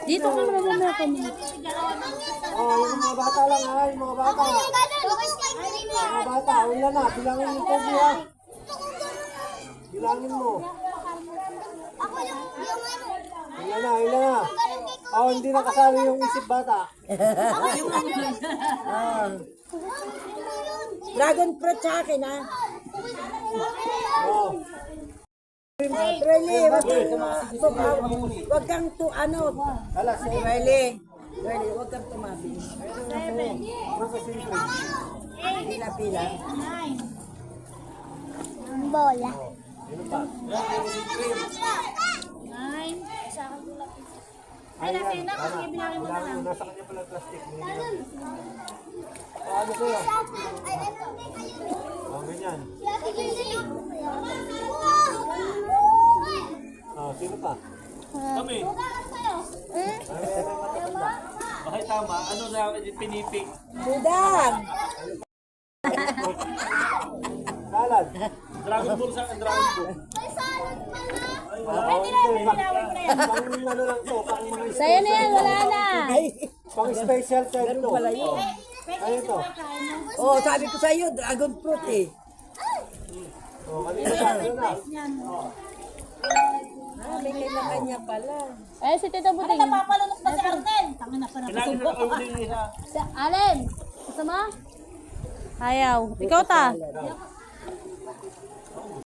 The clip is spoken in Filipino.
Dito ka naman mamaya kami. Oh, yung mga bata lang ha, yung mga bata. Mga bata, wala na, bilangin mo po ha. Bilangin mo. Wala na. Oh, hindi na kasali yung isip bata. Dragon fruit sa akin, ha? Oh. Riley, wag kang ano. Alas, Riley, wag kang tumabi. Pila-pila. Bola. ay, nasa na, kasi bilangin mo na lang. Nasa kanya pala plastic. Ano sa'yo? Oh, ganyan. Oh, sino pa? Kami. Bakit tama? Ano na pinipig? Budang! Salad. Dragon Ball sa Dragon Ball. Pang ano lang to, pang mga Sa'yo na yan, wala na. pang special set to. Ano to? Oh, sabi ko sa iyo, dragon fruit eh. Oh, kanina pa, ano na? May kanya pala. Eh, si Tito Buting. Napapalunok na si Arnel. Tangin na pa na. Kailangan na ulit yung isa. Alin? Gusto mo? Ayaw. Ikaw ta.